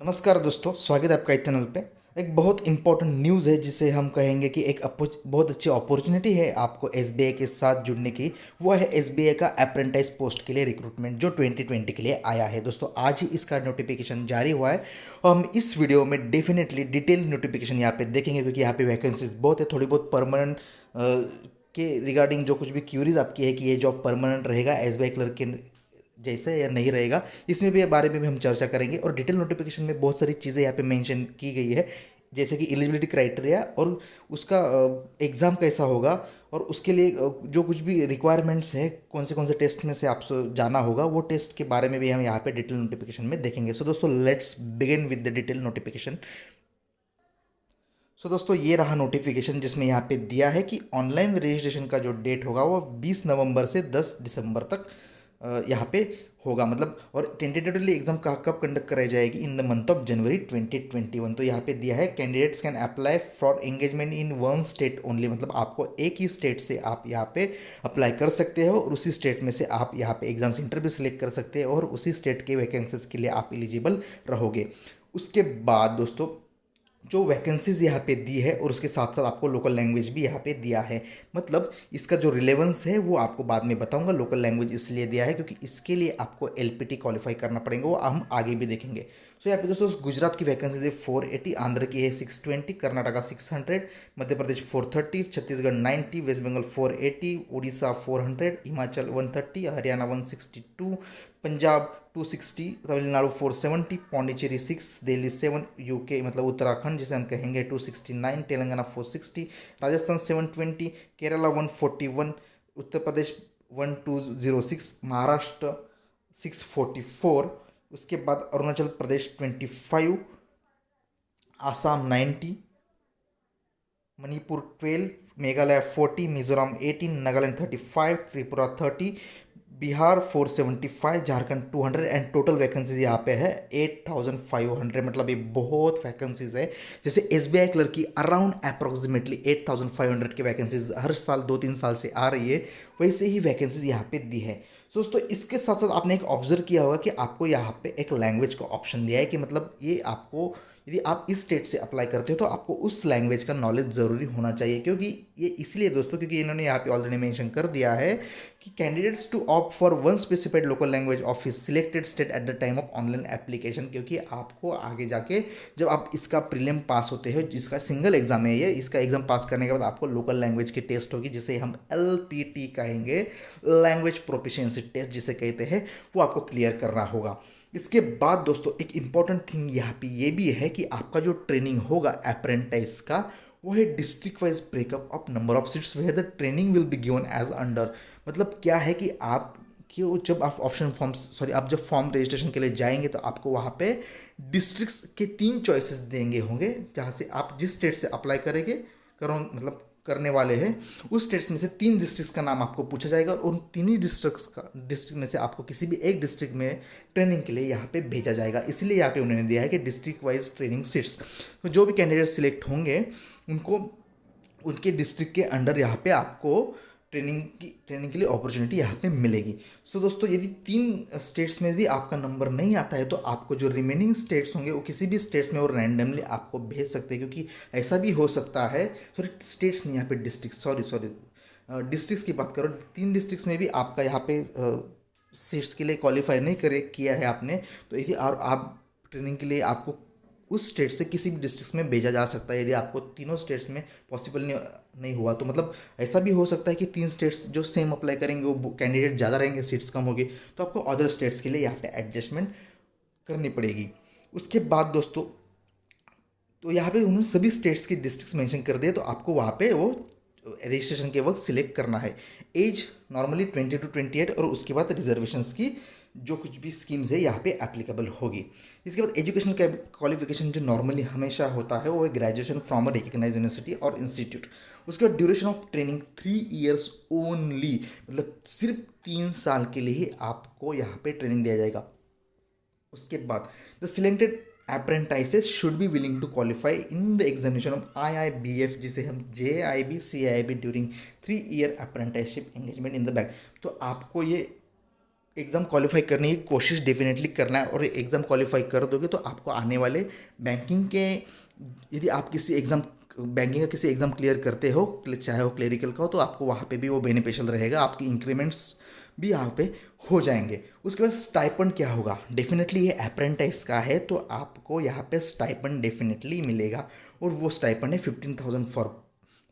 नमस्कार दोस्तों, स्वागत है आपका इस चैनल पे। एक बहुत इंपॉर्टेंट न्यूज़ है जिसे हम कहेंगे कि एक बहुत अच्छी अपॉर्चुनिटी है आपको एसबीआई के साथ जुड़ने की। वो है एसबीआई का अप्रेंटिस पोस्ट के लिए रिक्रूटमेंट जो 2020 के लिए आया है। दोस्तों आज ही इसका नोटिफिकेशन जारी हुआ है और हम इस वीडियो में डेफिनेटली डिटेल नोटिफिकेशन यहाँ पे देखेंगे, क्योंकि यहाँ पे वैकेंसीज बहुत है। थोड़ी बहुत परमानेंट के रिगार्डिंग जो कुछ भी क्यूरीज आपकी है कि ये जॉब परमानेंट रहेगा एसबीआई क्लर्क के जैसे या नहीं रहेगा, इसमें भी बारे में भी हम चर्चा करेंगे। और डिटेल नोटिफिकेशन में बहुत सारी चीज़ें यहाँ पे मेंशन की गई है, जैसे कि एलिजिबिलिटी क्राइटेरिया और उसका एग्ज़ाम कैसा होगा, और उसके लिए जो कुछ भी रिक्वायरमेंट्स है, कौन से टेस्ट में से आपको जाना होगा, वो टेस्ट के बारे में भी हम यहाँ पे डिटेल नोटिफिकेशन में देखेंगे। सो दोस्तों let's begin with the detail notification. So दोस्तों ये रहा नोटिफिकेशन जिसमें यहाँ पे दिया है कि ऑनलाइन रजिस्ट्रेशन का जो डेट होगा वो 20 नवंबर से 10 दिसंबर तक यहाँ पे होगा। मतलब और टेंटेटिवली एग्जाम कब कंडक्ट कराई जाएगी, in the month of January 2021। तो यहाँ पे दिया है candidates can apply for engagement in one state only. मतलब आपको एक ही स्टेट से आप यहाँ पे अप्लाई कर सकते हो और उसी स्टेट में से आप यहाँ पे एग्जाम सेंटर भी सिलेक्ट कर सकते हो और उसी स्टेट के वैकेंसीज के लिए आप एलिजिबल रहोगे। उसके बाद दोस्तों जो वैकेंसीज यहाँ पे दी है और उसके साथ साथ आपको लोकल लैंग्वेज भी यहाँ पे दिया है। मतलब इसका जो रिलेवेंस है वो आपको बाद में बताऊंगा। लोकल लैंग्वेज इसलिए दिया है क्योंकि इसके लिए आपको एलपीटी क्वालिफाई करना पड़ेगा, वो हम आगे भी देखेंगे। सो यहाँ पे दोस्तों गुजरात की वैकेंसीज है 480, आंध्र की है 620, कर्नाटका 600, मध्य प्रदेश 430, छत्तीसगढ़ 90, वेस्ट बंगाल 480, उड़ीसा 400, हिमाचल 130, हरियाणा 162, पंजाब 260, तमिलनाडु 470, पौंडीचेरी 6, दिल्ली 7, यूके मतलब उत्तराखंड जिसे हम कहेंगे 269, तेलंगाना 460, राजस्थान 720, केरला 141, उत्तर प्रदेश 1206, महाराष्ट्र 644, उसके बाद Arunachal Pradesh 25, Assam 90, Manipur 12, Meghalaya 40, Mizoram 18, Nagaland 35, Tripura 30, Bihar 475, Jharkhand 200 and total vacancies यहाँ पे है 8500। मतलब ये बहुत वैकेंसीज है। जैसे एसबीआई क्लर्क की अराउंड अप्रोक्सीमेटली 8500 की वैकेंसीज हर साल 2-3 साल से आ रही है, वैसे ही वैकेंसीज यहाँ पे दी है। तो दोस्तों इसके साथ साथ आपने एक ऑब्जर्व किया होगा कि आपको यहाँ पे एक लैंग्वेज का ऑप्शन दिया है कि मतलब ये आपको यदि आप इस स्टेट से अप्लाई करते हो तो आपको उस लैंग्वेज का नॉलेज ज़रूरी होना चाहिए। क्योंकि ये इसलिए दोस्तों क्योंकि इन्होंने यहाँ पे ऑलरेडी मेंशन कर दिया है कि candidates to opt for one specified local language of his selected state at the time of online application. क्योंकि आपको आगे जाके जब आप इसका प्रीलिम पास होते हो, जिसका सिंगल एग्जाम है ये, इसका एग्जाम पास करने के बाद आपको लोकल लैंग्वेज की टेस्ट होगी जिसे हम एलपीटी कहेंगे, लैंग्वेज प्रोफिशिएंसी टेस्ट जिसे कहते हैं, वो आपको क्लियर करना होगा। इसके बाद दोस्तों एक इम्पॉर्टेंट थिंग यहाँ पे ये भी है कि आपका जो ट्रेनिंग होगा अप्रेंटिस का, वो है district wise breakup of number of seats where the training will be given as under. मतलब क्या है कि आप कि जब आप आप जब फॉर्म रजिस्ट्रेशन के लिए जाएंगे तो आपको वहाँ पे डिस्ट्रिक्ट्स के 3 चॉइसेस देंगे होंगे, जहाँ से आप जिस स्टेट से अप्लाई करेंगे करो मतलब करने वाले हैं, उस स्टेट्स में से 3 डिस्ट्रिक्ट्स का नाम आपको पूछा जाएगा और उन 3 ही डिस्ट्रिक्ट में से आपको किसी भी एक डिस्ट्रिक्ट में ट्रेनिंग के लिए यहाँ पे भेजा जाएगा। इसलिए यहाँ पे उन्होंने दिया है कि डिस्ट्रिक्ट वाइज ट्रेनिंग सीट्स। तो जो भी कैंडिडेट सिलेक्ट होंगे उनको उनके डिस्ट्रिक्ट के अंडर यहाँ पे आपको ट्रेनिंग के लिए अपॉर्चुनिटी यहाँ पे मिलेगी। सो दोस्तों यदि 3 स्टेट्स में भी आपका नंबर नहीं आता है तो आपको जो रिमेनिंग स्टेट्स होंगे वो किसी भी स्टेट्स में वो रैंडमली आपको भेज सकते हैं। क्योंकि ऐसा भी हो सकता है, सॉरी स्टेट्स नहीं यहाँ पे डिस्ट्रिक्ट, सॉरी डिस्ट्रिक्ट्स की बात करो, 3 डिस्ट्रिक्ट्स में भी आपका यहाँ पे सीट्स के लिए क्वालिफाई नहीं करे किया है आपने, तो यदि और आप ट्रेनिंग के लिए आपको उस स्टेट से किसी भी डिस्ट्रिक्ट में भेजा जा सकता है। यदि आपको तीनों स्टेट्स में पॉसिबल नहीं हुआ तो मतलब ऐसा भी हो सकता है कि 3 स्टेट्स जो सेम अप्लाई करेंगे वो कैंडिडेट ज़्यादा रहेंगे, सीट्स कम होगी, तो आपको अदर स्टेट्स के लिए यहाँ पे एडजस्टमेंट करनी पड़ेगी। उसके बाद दोस्तों तो यहाँ पे उन्होंने सभी स्टेट्स के डिस्ट्रिक्ट्स मेंशन कर दिए, तो आपको वहाँ पे वो रजिस्ट्रेशन के वक्त सिलेक्ट करना है। एज नॉर्मली 20 to 28 और उसके बाद रिजर्वेशंस की जो कुछ भी स्कीम्स है यहाँ पे एप्लीकेबल होगी। इसके बाद एजुकेशन क्वालिफिकेशन जो नॉर्मली हमेशा होता है वो है graduation from a recognize university और इंस्टीट्यूट। उसके बाद duration of training 3 years only, मतलब सिर्फ 3 साल के लिए ही आपको यहाँ पे ट्रेनिंग दिया जाएगा। उसके बाद the selected apprentices should be willing to qualify in the examination of IIBF जिसे हम JIB CIB during 3 year apprenticeship engagement in the back। तो आपको ये एग्ज़ाम क्वालिफाई करने की कोशिश डेफिनेटली करना है, और एग्ज़ाम क्वालिफाई कर दोगे तो आपको आने वाले बैंकिंग के, यदि आप किसी एग्ज़ाम बैंकिंग का किसी एग्ज़ाम क्लियर करते हो, चाहे वो क्लेरिकल का हो, तो आपको वहाँ पे भी वो बेनिफिशियल रहेगा, आपकी इंक्रीमेंट्स भी यहाँ पे हो जाएंगे। उसके बाद स्टाइपेंड क्या होगा, डेफिनेटली ये अप्रेंटिस का है तो आपको यहाँ पे स्टाइपेंड डेफिनेटली मिलेगा, और वो स्टाइपेंड है 15,000 for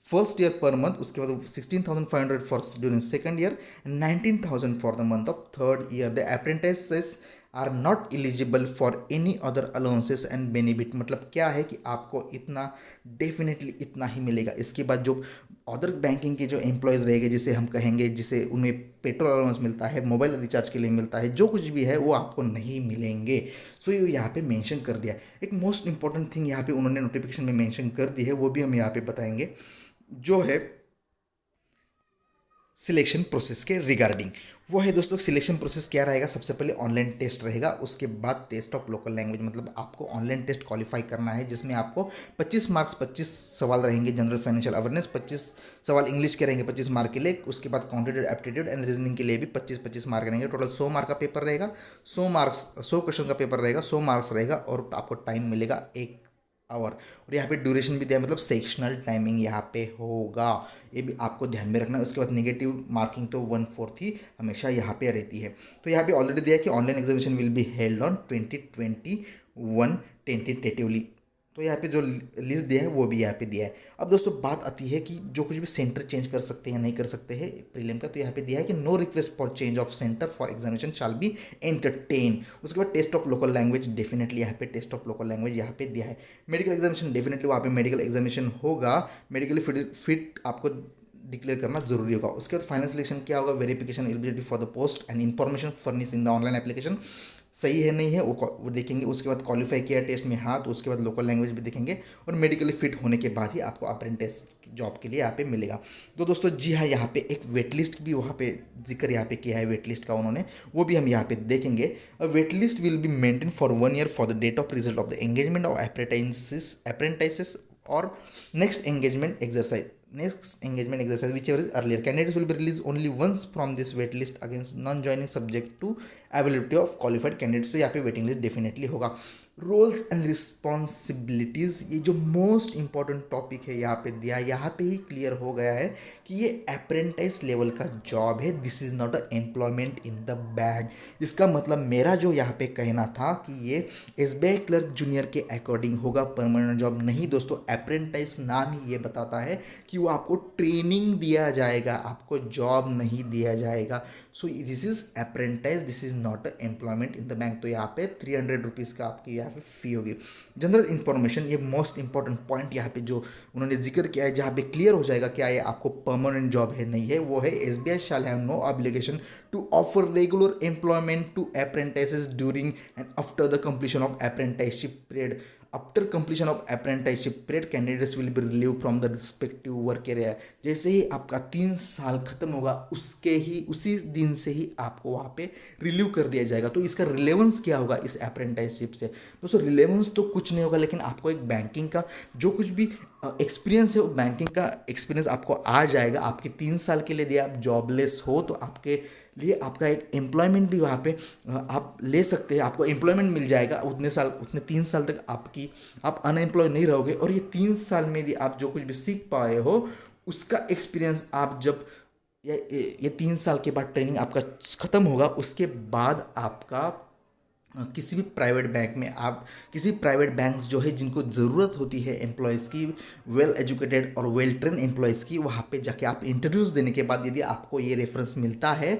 first year per month, उसके बाद 16,500 for during second year, 19,000 for the month of third year. The apprentices are not eligible for any other allowances and benefit. मतलब क्या है कि आपको इतना, डेफिनेटली इतना ही मिलेगा। इसके बाद जो अदर बैंकिंग के जो एम्प्लॉयज़ रहेंगे, जिसे हम कहेंगे, जिसे उन्हें पेट्रोल अलाउंस मिलता है, मोबाइल रिचार्ज के लिए मिलता है, जो कुछ भी है वो आपको नहीं मिलेंगे। सो ये यहाँ पे मेंशन कर दिया। एक मोस्ट इंपॉर्टेंट थिंग यहाँ पे उन्होंने नोटिफिकेशन में मेंशन कर दी है, वो भी हम यहाँ पे बताएंगे, जो है सिलेक्शन प्रोसेस के रिगार्डिंग। वो है दोस्तों, सिलेक्शन प्रोसेस क्या रहेगा, सबसे पहले ऑनलाइन टेस्ट रहेगा, उसके बाद टेस्ट ऑफ लोकल लैंग्वेज, मतलब आपको ऑनलाइन टेस्ट क्वालिफाई करना है, जिसमें आपको 25 मार्क्स, 25 सवाल रहेंगे जनरल फाइनेंशियल अवेयरनेस, 25 सवाल इंग्लिश के रहेंगे 25 मार्क के लिए, उसके बाद क्वांटिटेटिव एप्टीट्यूड एंड रीजनिंग के लिए भी 25-25 मार्क रहेंगे। टोटल 100 मार्क का पेपर रहेगा, 100 क्वेश्चन का पेपर रहेगा, 100 मार्क्स रहेगा, और आपको टाइम मिलेगा 1 आवर। और यहाँ पे ड्यूरेशन भी दिया है, मतलब सेक्शनल टाइमिंग यहाँ पे होगा, ये भी आपको ध्यान में रखना है। उसके बाद नेगेटिव मार्किंग तो 1/4 ही हमेशा यहाँ पे रहती है। तो यहाँ पे ऑलरेडी दिया है कि online examination will be held on 2021 tentatively. तो यहाँ पे जो लिस्ट दिया है वो भी यहाँ पे दिया है। अब दोस्तों बात आती है कि जो कुछ भी सेंटर चेंज कर सकते हैं या नहीं कर सकते हैं प्रीलिम का, तो यहाँ पे दिया है कि no request for change of centre for examination shall be entertain. उसके बाद test of local language, definitely यहाँ पे टेस्ट ऑफ लोकल लैंग्वेज यहाँ पे दिया है। मेडिकल एग्जामिनेशन, डेफिनेटली वहाँ पे मेडिकल एग्जामिनेशन होगा, मेडिकली फिट आपको डिक्लेयर करना जरूरी होगा। उसके बाद फाइनल सिलेक्शन क्या होगा, verification eligibility for the post and information furnish in the online application, सही है नहीं है वो देखेंगे। उसके बाद क्वालिफाई किया टेस्ट में, हाँ, तो उसके बाद लोकल लैंग्वेज भी देखेंगे, और मेडिकली फिट होने के बाद ही आपको अप्रेंटिस जॉब के लिए यहाँ पे मिलेगा। तो दोस्तों जी हाँ, यहाँ पे एक वेट लिस्ट भी वहाँ पे जिक्र यहाँ पे किया है वेट लिस्ट का उन्होंने, वो भी हम यहाँ पे देखेंगे। Wait list will be maintain for 1 year for the date of result of the engagement of apprentices और next engagement exercise whichever is earlier. Candidates will be released only once from this wait list against non joining subject to availability of qualified candidates. तो यहाँ पे waiting list definitely होगा। Roles and responsibilities, ये जो most important topic है यहाँ पे दिया, यहाँ पे ही क्लियर हो गया है कि ये अप्रेंटिस लेवल का जॉब है, this is not a employment in the bank. इसका मतलब मेरा जो यहाँ पे कहना था कि ये एसबीआई क्लर्क जूनियर के अकॉर्डिंग होगा, परमानेंट जॉब नहीं दोस्तों। अप्रेंटिस नाम ही ये बताता है कि वो आपको ट्रेनिंग दिया जाएगा, आपको जॉब नहीं दिया जाएगा। So this is apprentice, this is not a employment in the bank. तो यहाँ पे 300 रुपीज़ का आपकी यहाँ पे फी होगी। जनरल इन्फॉर्मेशन, ये मोस्ट इंपॉर्टेंट पॉइंट यहाँ पे जो उन्होंने जिक्र किया है, जहाँ पे क्लियर हो जाएगा क्या ये आपको परमानेंट जॉब है नहीं है, वो है SBI shall have no obligation to offer regular employment to apprentices during and after the completion of apprenticeship period. After completion of apprenticeship period candidates will be relieve from the respective work area. जैसे ही आपका 3 साल खत्म होगा उसी दिन से ही आपको वहाँ पे रिलीव कर दिया जाएगा। तो इसका रिलेवेंस क्या होगा इस अप्रेंटिसशिप से दोस्तों? रिलेवेंस तो कुछ नहीं होगा, लेकिन आपको एक बैंकिंग का जो कुछ भी एक्सपीरियंस है वो बैंकिंग का एक्सपीरियंस आपको आ जाएगा। आपके 3 साल के लिए यदि आप जॉबलेस हो तो आपके लिए आपका एक एम्प्लॉयमेंट भी वहाँ पे आप ले सकते हैं, आपको एम्प्लॉयमेंट मिल जाएगा उतने 3 साल तक आप अनएम्प्लॉय नहीं रहोगे। और ये 3 साल में यदि आप जो कुछ भी सीख पाए हो उसका एक्सपीरियंस आप जब ये 3 साल के बाद ट्रेनिंग आपका ख़त्म होगा, उसके बाद आपका किसी भी प्राइवेट बैंक में आप किसी प्राइवेट बैंक्स जो है जिनको ज़रूरत होती है एम्प्लॉयज़ की, वेल एजुकेटेड और वेल ट्रेन एम्प्लॉयज़ की, वहाँ पे जाके आप इंटरव्यूज़ देने के बाद यदि आपको ये रेफरेंस मिलता है,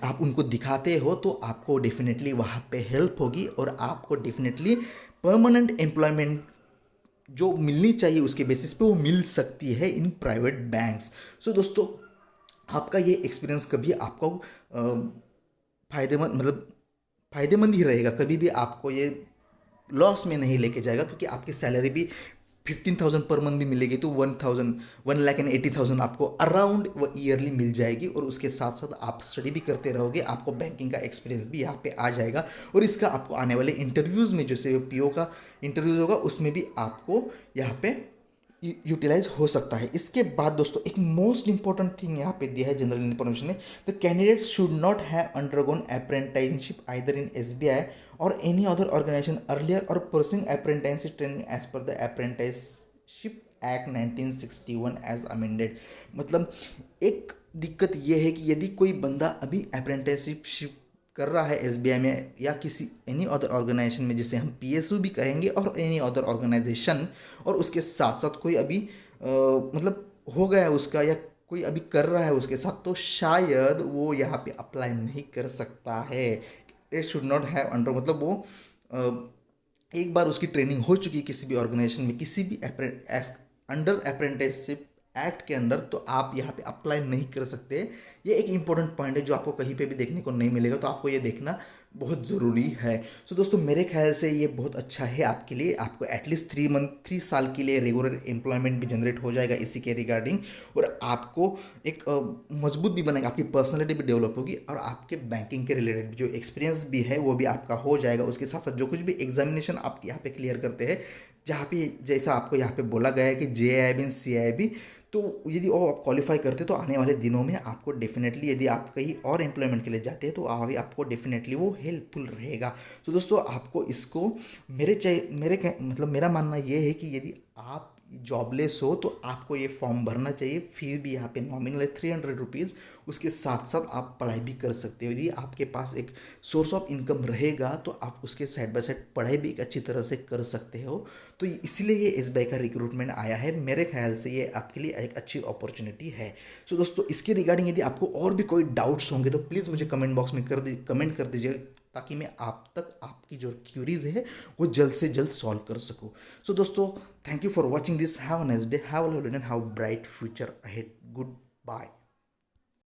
आप उनको दिखाते हो, तो आपको डेफिनेटली वहाँ पे हेल्प होगी और आपको डेफिनेटली परमानेंट एम्प्लॉयमेंट जो मिलनी चाहिए उसके बेसिस पे वो मिल सकती है इन प्राइवेट बैंक्स। सो दोस्तों, आपका ये एक्सपीरियंस कभी आपको फ़ायदेमंद ही रहेगा, कभी भी आपको ये लॉस में नहीं लेके जाएगा, क्योंकि आपकी सैलरी भी 15,000 पर मंथ भी मिलेगी, तो 1,80,000 आपको अराउंड वो ईयरली मिल जाएगी। और उसके साथ साथ आप स्टडी भी करते रहोगे, आपको बैंकिंग का एक्सपीरियंस भी यहाँ पे आ जाएगा। और इसका आपको आने वाले इंटरव्यूज़ में, जैसे पीओ का इंटरव्यूज़ होगा, उसमें भी आपको यहाँ पे यूटिलाइज हो सकता है। इसके बाद दोस्तों एक मोस्ट इंपॉर्टेंट थिंग यहाँ पे दिया है जनरल इन्फॉर्मेशन में, the candidate should not have undergone apprenticeship either in SBI or any other organisation earlier or pursuing apprenticeship training as per the Apprenticeship Act 1961 as amended. मतलब एक दिक्कत यह है कि यदि कोई बंदा अभी अप्रेंटिसशिप कर रहा है एसबीआई में या किसी एनी अदर ऑर्गेनाइजेशन में, जिसे हम पीएसयू भी कहेंगे, और एनी अदर ऑर्गेनाइजेशन, और उसके साथ साथ कोई अभी मतलब हो गया है उसका, या कोई अभी कर रहा है उसके साथ, तो शायद वो यहाँ पे अप्लाई नहीं कर सकता है। It should not have under, मतलब वो एक बार उसकी ट्रेनिंग हो चुकी है किसी भी ऑर्गेनाइजेशन में, किसी भी अंडर अप्रेंटिसशिप एक्ट के अंडर, तो आप यहाँ पे अप्लाई नहीं कर सकते। ये एक इंपॉर्टेंट पॉइंट है जो आपको कहीं पे भी देखने को नहीं मिलेगा, तो आपको ये देखना बहुत ज़रूरी है। सो दोस्तों मेरे ख्याल से ये बहुत अच्छा है आपके लिए, आपको एटलीस्ट 3 साल के लिए रेगुलर एम्प्लॉयमेंट भी जनरेट हो जाएगा इसी के रिगार्डिंग, और आपको एक मजबूत भी बनेगा, आपकी पर्सनैलिटी भी डेवलप होगी, और आपके बैंकिंग के रिलेटेड जो एक्सपीरियंस भी है वो भी आपका हो जाएगा। उसके साथ साथ जो कुछ भी एग्जामिनेशन आप यहाँ पे क्लियर करते हैं, जहाँ पे जैसा आपको यहाँ पे बोला गया है कि JIIB CIIB, तो यदि और आप क्वालिफाई करते तो आने वाले दिनों में आपको डेफिनेटली, यदि आप कहीं और एम्प्लॉयमेंट के लिए जाते हैं तो आपको डेफिनेटली वो हेल्पफुल रहेगा। तो दोस्तों आपको इसको मतलब मेरा मानना ये है कि यदि आप जॉबलेस हो तो आपको ये फॉर्म भरना चाहिए। फीस भी यहाँ पे नॉमिनल है 300 रुपीज़। उसके साथ साथ आप पढ़ाई भी कर सकते हो, यदि आपके पास एक सोर्स ऑफ इनकम रहेगा तो आप उसके साइड बाय साइड पढ़ाई भी एक अच्छी तरह से कर सकते हो। तो इसीलिए ये एसबीआई का रिक्रूटमेंट आया है, मेरे ख्याल से ये आपके लिए एक अच्छी अपॉर्चुनिटी है। सो दोस्तों इसके रिगार्डिंग यदि आपको और भी कोई डाउट्स होंगे तो प्लीज़ मुझे कमेंट बॉक्स में कमेंट कर दीजिए, ताकि मैं आप तक आपकी जो क्यूरीज है वो जल्द से जल्द सॉल्व कर सकूँ। सो दोस्तों thank you for watching this, have a nice day, have a lovely and have bright future ahead, good bye.